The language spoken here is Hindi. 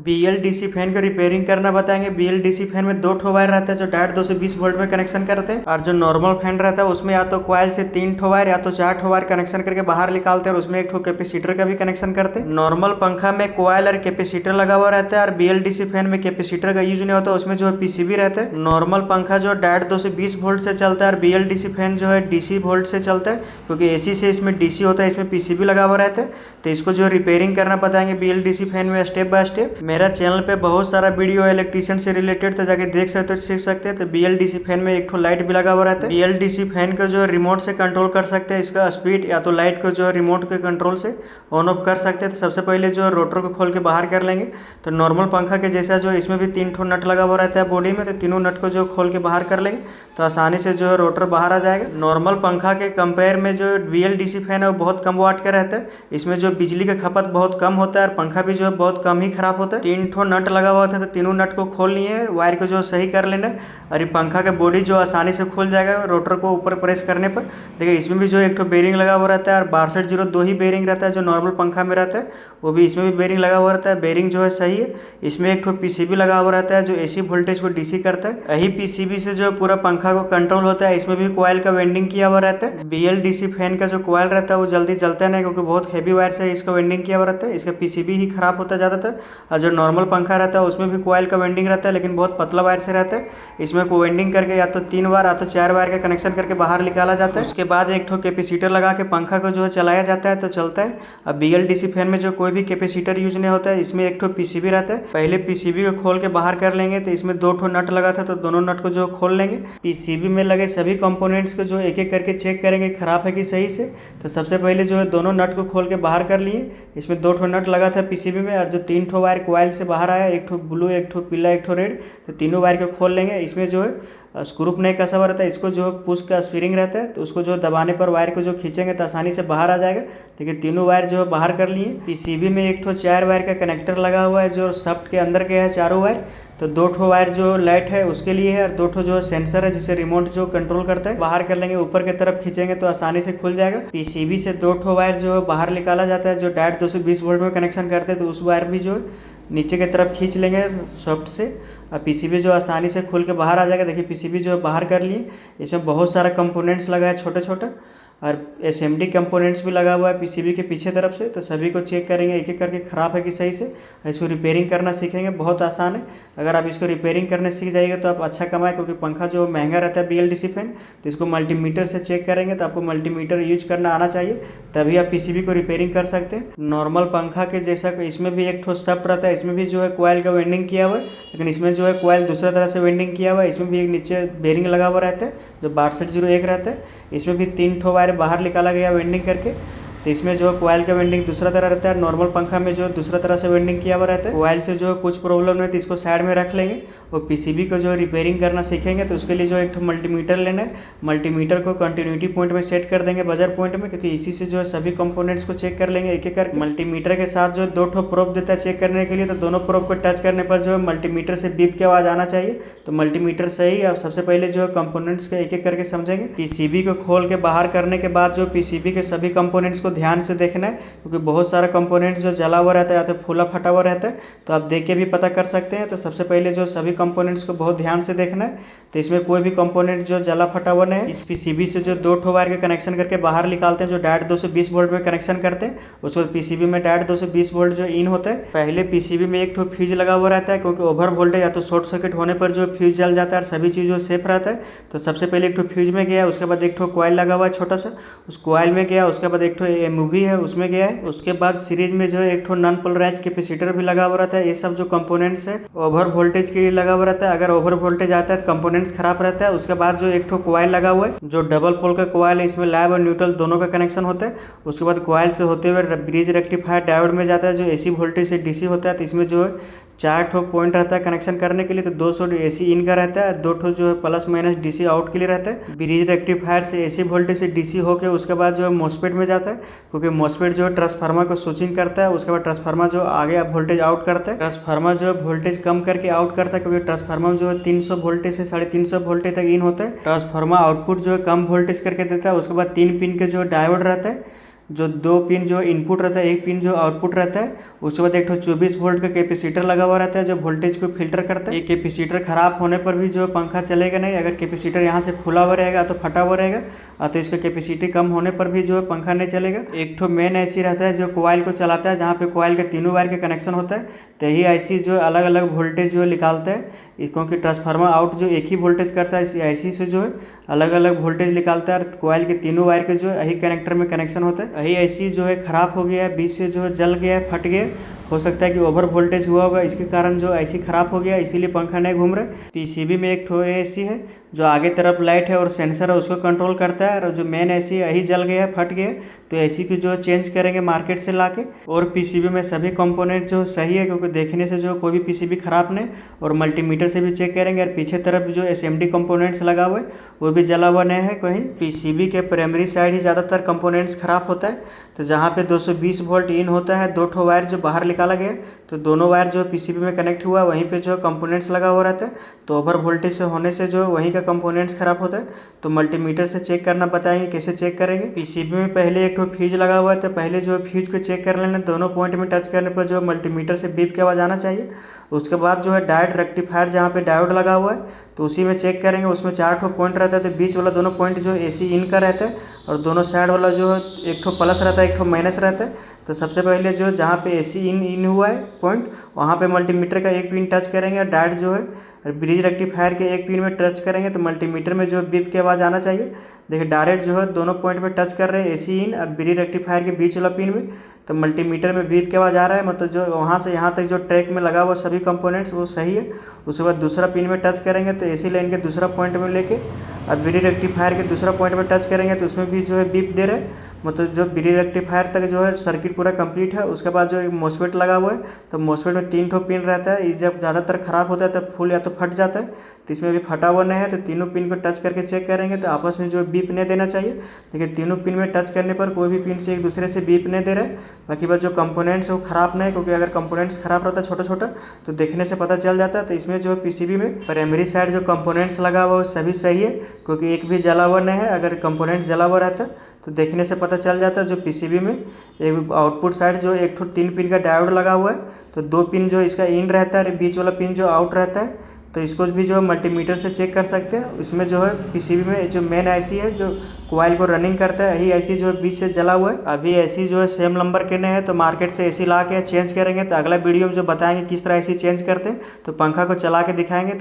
BLDC फैन का रिपेयरिंग करना बताएंगे। BLDC फैन में 2 ठो वायर रहता है जो डायरेक्ट 220 वोल्ट में कनेक्शन करते हैं, और जो नॉर्मल फैन रहता है उसमें या तो कॉइल से 3 ठो वायर या तो 4 ठो वायर कनेक्शन करके बाहर निकालते हैं और उसमें 1 ठो कैपेसिटर का भी कनेक्शन करते हैं। नॉर्मल पंखा में कॉइल और कैपेसिटर लगा हुआ रहता है, और BLDC फैन में कैपेसिटर का यूज नहीं होता, उसमें जो है PCB रहता है। नॉर्मल पंखा जो डायरेक्ट 220 वोल्ट से चलता है और BLDC फैन जो है DC वोल्ट से चलता है, क्योंकि AC से इसमें DC होता है, इसमें PCB लगा हुआ रहता है। तो इसको जो रिपेयरिंग करना बताएंगे BLDC फैन में स्टेप बाय स्टेप। मेरा चैनल पे बहुत सारा वीडियो है इलेक्ट्रिशियन से रिलेटेड, तो जाके देख सकते हो, सीख सकते हैं। तो BLDC फैन में 1 ठो लाइट भी लगा हुआ रहता है। BLDC फैन को जो रिमोट से कंट्रोल कर सकते हैं, इसका स्पीड या तो लाइट को जो रिमोट के कंट्रोल से ऑन ऑफ कर सकते हैं। तो सबसे पहले जो रोटर को खोल के बाहर कर लेंगे। तो नॉर्मल पंखा के जैसा जो इसमें भी 3 ठो नट लगा हुआ रहता है बॉडी में, तो तीनों नट को जो खोल के बाहर कर लेंगे तो आसानी से जो है रोटर बाहर आ जाएगा। नॉर्मल पंखा के कंपेयर में जो BLDC फैन है वो बहुत कम वाट का रहता है, इसमें जो बिजली का खपत बहुत कम होता है और पंखा भी जो है बहुत कम ही खराब होता है। 3 ठो नट लगा हुआ था, तो तीनों नट को खोल लिए, वायर को जो सही कर लेना, और ये पंखा का बॉडी जो आसानी से खुल जाएगा रोटर को ऊपर प्रेस करने पर। देखिए इसमें भी जो 1 ठो बेरिंग लगा हुआ रहता है, और 6202 ही बेरिंग रहता है जो नॉर्मल पंखा में रहता है, वो भी इसमें भी बेरिंग लगा हुआ रहता है। बेरिंग जो है सही है। इसमें 1 ठो PCB लगा हुआ रहता है जो AC वोल्टेज को DC करता है। यही PCB से जो पूरा पंखा को कंट्रोल होता है। इसमें भी कॉइल का वेंडिंग किया हुआ रहता है। BLDC फैन का जो कॉइल रहता है वो जल्दी जलता नहीं, क्योंकि बहुत हैवी वायर से इसका वेंडिंग किया हुआ रहता है। इसका PCB ही खराब होता है ज़्यादातर। और जो नॉर्मल पंखा रहता है उसमें भी कॉइल का वेंडिंग रहता है, लेकिन बहुत पतला वायर से रहता है। इसमें को वेंडिंग करके या तो 3 वायर या तो 4 वायर का कनेक्शन करके बाहर निकाला जाता है। उसके बाद 1 ठो कैपेसिटर लगा के पंखा को जो है चलाया जाता है तो चलता है। अब BLDC फैन में जो कोई भी कैपेसिटर यूज नहीं होता है, इसमें 1 ठो PCB रहता है। पहले PCB को खोल के बाहर कर लेंगे। तो इसमें 2 ठो नट लगा था, तो दोनों नट को जो खोल लेंगे। PCB में लगे सभी कंपोनेंट्स को जो एक एक करके चेक करेंगे खराब है कि सही से। तो सबसे पहले जो है दोनों नट को खोल के बाहर कर लिए। इसमें 2 ठो नट लगा था PCB में, और जो 3 ठो वायर कॉइल से बाहर आया, 1 ठो ब्लू, 1 ठो पीला, 1 ठो रेड, तो तीनों वायर को खोल लेंगे। इसमें जो है स्क्रू नहीं कसा हुआ रहता है, इसको जो पुश का स्प्रिंग रहता है, तो उसको जो दबाने पर वायर को जो खींचेंगे तो आसानी से बाहर आ जाएगा। देखिए तीनों वायर जो है बाहर कर लिए। PCB में 1 ठो 4 वायर का कनेक्टर लगा हुआ है जो शाफ्ट के अंदर के है चारों वायर। तो 2 ठो वायर जो लाइट है उसके लिए है, और 2 ठो जो है सेंसर है जिसे रिमोट जो कंट्रोल करता है। बाहर कर लेंगे, ऊपर की तरफ खींचेंगे तो आसानी से खुल जाएगा। PCB से 2 ठो वायर जो है बाहर निकाला जाता है जो डायरेक्ट 220 वोल्ट में कनेक्शन करते हैं, तो उस वायर भी जो है नीचे की तरफ खींच लेंगे सॉफ्ट से, और PCB जो आसानी से खुल के बाहर आ जाएगा। देखिए PCB जो है बाहर कर लिए। इसमें बहुत सारा कंपोनेंट्स लगा है छोटे छोटे, और SMD कंपोनेंट्स भी लगा हुआ है PCB के पीछे तरफ से। तो सभी को चेक करेंगे एक एक करके खराब है कि सही से। इसको रिपेयरिंग करना सीखेंगे, बहुत आसान है। अगर आप इसको रिपेयरिंग करने सीख जाइएगा तो आप अच्छा कमाए, क्योंकि पंखा जो महंगा रहता है BLDC फैन, तो इसको मल्टीमीटर से चेक करेंगे। तो आपको मल्टीमीटर यूज करना आना चाहिए, तभी आप PCB को रिपेयरिंग कर सकते हैं। नॉर्मल पंखा के जैसा इसमें भी 1 ठो शाफ्ट रहता है, इसमें भी जो है कॉइल का वेंडिंग किया हुआ है, लेकिन इसमें जो है कॉइल दूसरा तरह से वेंडिंग किया हुआ है। इसमें भी एक नीचे बेरिंग लगा हुआ रहता है जो 6201 रहता है। इसमें भी 3 ठो वायर बाहर निकाला गया वेंडिंग करके। तो इसमें जो कॉइल का वेंडिंग दूसरा तरह रहता है, नॉर्मल पंखा में जो दूसरा तरह से वेंडिंग किया हुआ रहता है। कॉइल से जो कुछ प्रॉब्लम नहीं है तो इसको साइड में रख लेंगे, और PCB को जो रिपेयरिंग करना सीखेंगे। तो उसके लिए जो 1 मल्टीमीटर लेना है। मल्टीमीटर को कंटिन्यूटी पॉइंट में सेट कर देंगे, बजर पॉइंट में, क्योंकि इसी से जो है सभी कंपोनेंट्स को चेक कर लेंगे एक एक करके। मल्टीमीटर के साथ जो 2 ठो प्रोब देता है चेक करने के लिए, तो दोनों प्रोब को टच करने पर जो है मल्टीमीटर से बीप की आवाज़ आना चाहिए। तो मल्टीमीटर सही। अब सबसे पहले जो है कंपोनेंट्स को एक एक करके समझेंगे। PCB को खोल के बाहर करने के बाद जो PCB के सभी कंपोनेंट्स को ध्यान से देखना है, क्योंकि बहुत सारा कंपोनेंट्स जो जला हुआ रहता है या तो फूला फटा हुआ रहता है, तो आप देख के भी पता कर सकते हैं। तो सबसे पहले जो सभी कंपोनेंट्स को बहुत ध्यान से देखना है। तो इसमें कोई भी कंपोनेंट जो जला फटा हुआ नहीं है। इस PCB से जो 2 ठो वायर के कनेक्शन करके बाहर निकालते हैं जो डायरेक्ट 220 वोल्ट में कनेक्शन करते हैं, उसको PCB में डायरेक्ट 220 वोल्ट जो इन होता है। पहले PCB में 1 ठो फ्यूज लगा हुआ रहता है, क्योंकि ओवर वोल्टेज या तो शॉर्ट सर्किट होने पर जो फ्यूज जल जाता है और सभी चीज़ जो सेफ रहता है। तो सबसे पहले 1 ठो फ्यूज में गया, उसके बाद 1 ठो कॉइल लगा हुआ है छोटा सा, उस कॉइल में गया। उसके बाद 1 ठो MOV है उसमें गया है। उसके बाद सीरीज में जो है 1 ठो नॉन पोलराइज कैपेसिटर भी लगा हुआ रहता है। ये सब जो कंपोनेंट्स है ओवर वोल्टेज के लिए लगा हुआ रहता है। अगर ओवर वोल्टेज आता है तो कंपोनेंट्स खराब रहता है। उसके बाद जो 1 ठो कॉइल लगा हुआ है जो डबल पोल का कॉइल है, इसमें लाइव और न्यूट्रल दोनों का कनेक्शन होता है। उसके बाद कॉइल से होते हुए ब्रिज रेक्टिफायर डायोड में जाता है जो AC वोल्टेज से DC होता है। तो इसमें जो है 4 ठो पॉइंट रहता है कनेक्शन करने के लिए। तो 200 AC इन का रहता है, 2 ठो जो है प्लस माइनस DC आउट के लिए रहता है। ब्रिज रेक्टिफायर से AC वोल्टेज से DC होकर उसके बाद जो है MOSFET में जाता है, क्योंकि MOSFET जो है ट्रांसफार्मर को स्विचिंग करता है। उसके बाद ट्रांसफार्मर जो आगे वोल्टेज आउट करता है, ट्रांसफार्मर जो है वोल्टेज कम करके आउट करता है, क्योंकि ट्रांसफार्मर जो है 300 वोल्टेज से 350 वोल्टेज तक इन होता है। ट्रांसफार्मर आउटपुट जो है कम वोल्टेज करके देता है। उसके बाद 3 पिन के जो डायोड रहता है जो 2 पिन जो इनपुट रहता है, 1 पिन जो आउटपुट रहता है। उसके बाद एक 24 वोल्ट का कैपेसिटर लगा हुआ रहता है जो वोल्टेज को फिल्टर करता है। ये कैपेसिटर खराब होने पर भी जो पंखा चलेगा नहीं। अगर कैपेसिटर यहाँ से खुला हुआ रहेगा तो फटा हुआ रहेगा, तो इसका कैपेसिटी कम होने पर भी जो है पंखा नहीं चलेगा। एक ठो मेन IC रहता है जो कोयल को चलाता है, जहाँ पे कोयल के तीनों वायर के कनेक्शन होता है। तो यही IC जो अलग अलग वोल्टेज जो निकालता है, क्योंकि ट्रांसफार्मर आउट जो एक ही वोल्टेज करता है, इस IC से जो है अलग अलग वोल्टेज निकालता है। कोयल के तीनों वायर के जो है यही कनेक्टर में कनेक्शन होता है। यही IC जो है खराब हो गया है, बीच से जो है जल गया है, फट गया। हो सकता है कि ओवर वोल्टेज हुआ होगा, इसके कारण जो IC खराब हो गया, इसीलिए पंखा नहीं घूम रहा। PCB में एक ठो IC है जो आगे तरफ लाइट है और सेंसर है, उसको कंट्रोल करता है। और जो मेन IC यही जल गया है, फट गया, तो IC की जो चेंज करेंगे मार्केट से लाके। और PCB में सभी कंपोनेंट जो सही है, क्योंकि देखने से जो कोई भी PCB खराब नहीं। और मल्टीमीटर से भी चेक करेंगे। और पीछे तरफ जो SMD कंपोनेंट्स लगा हुआ है वो भी जला हुआ नहीं है कहीं। PCB के प्राइमरी साइड ही ज़्यादातर कंपोनेंट्स खराब होता है। तो जहाँ पे 220 वोल्ट इन होता है, 2 ठो वायर जो बाहर निकाला गया, तो दोनों वायर जो PCB में कनेक्ट हुआ वहीं पे जो कंपोनेंट्स लगा हुआ रहता है। तो ओवर वोल्टेज से होने से जो वहीं का कंपोनेंट्स खराब होता है। तो मल्टीमीटर से चेक करना बताएंगे कैसे चेक करेंगे। PCB में पहले एक ठो फ्यूज लगा हुआ है, तो पहले जो फ्यूज को चेक कर लेना। दोनों पॉइंट में टच करने पर जो मल्टीमीटर से बीप की आवाज़ आना चाहिए। उसके बाद जो है डायोड रेक्टिफायर, जहाँ पे डायोड लगा हुआ है, तो उसी में चेक करेंगे। उसमें 4 ठो पॉइंट रहता है, तो बीच वाला दोनों पॉइंट जो AC इन का रहता है। और दोनों साइड वाला जो है एक ठो प्लस रहता है, एक ठो माइनस रहता है। तो सबसे पहले जो जहाँ पे AC इन हुआ है पॉइंट, वहाँ पे मल्टीमीटर का एक पिन टच करेंगे। और डायोड जो है ब्रिज रेक्टिफायर के एक पिन में टच करेंगे, तो मल्टीमीटर में जो बीप की आवाज़ आना चाहिए। देखिए डायरेक्ट जो है दोनों पॉइंट में टच कर रहे हैं, AC इन और ब्रिज रेक्टिफायर के बीच वाला पिन में। तो मल्टीमीटर में बीप की आवाज़ आ रहा है, मतलब जो वहाँ से यहाँ तक जो ट्रैक में लगा हुआ सभी कंपोनेंट्स वो सही है। उसके बाद दूसरा पिन में टच करेंगे तो AC लाइन के दूसरा पॉइंट में लेके और ब्रिज रेक्टिफायर के दूसरा पॉइंट में टच करेंगे, तो उसमें भी जो है बीप दे रहा है। मतलब जो ब्रिज रेक्टिफायर तक जो है सर्किट पूरा कंप्लीट है। उसके बाद जो एक MOSFET लगा हुआ है, तो MOSFEट में 3 ठो पिन रहता है। ये जब ज़्यादातर खराब होता है तब फुल या तो फट जाता है, तो इसमें भी फटा हुआ नहीं है। तो तीनों पिन को टच करके चेक करेंगे, तो आपस में जो बीप नहीं देना चाहिए। लेकिन तीनों पिन में टच करने पर कोई भी पिन से एक दूसरे से बीप नहीं दे रहा है। बाकी बात जो कंपोनेंट्स है वो खराब नहीं है, क्योंकि अगर कंपोनेंट्स खराब रहता है छोटा छोटा तो देखने से पता चल जाता है। तो इसमें जो PCB में प्राइमरी साइड जो कंपोनेंट्स लगा हुआ है वो सभी सही है, क्योंकि एक भी जला हुआ नहीं है। अगर कंपोनेंट्स जला हुआ रहता है तो देखने से पता चल जाता है। जो PCB में एक आउटपुट साइड जो एक ठो 3 पिन का डायोड लगा हुआ है, तो 2 पिन जो इसका इन रहता है, बीच वाला पिन जो आउट रहता है, तो इसको भी जो है मल्टीमीटर से चेक कर सकते हैं। इसमें जो है PCB में जो मेन IC है जो कोयल को रनिंग करता है, यही IC जो है बीच से जला हुआ है। अभी IC जो है सेम नंबर के नहीं है, तो मार्केट से AC ला के चेंज करेंगे। तो अगला वीडियो में जो बताएंगे किस तरह IC चेंज करते हैं, तो पंखा को चला के दिखाएंगे।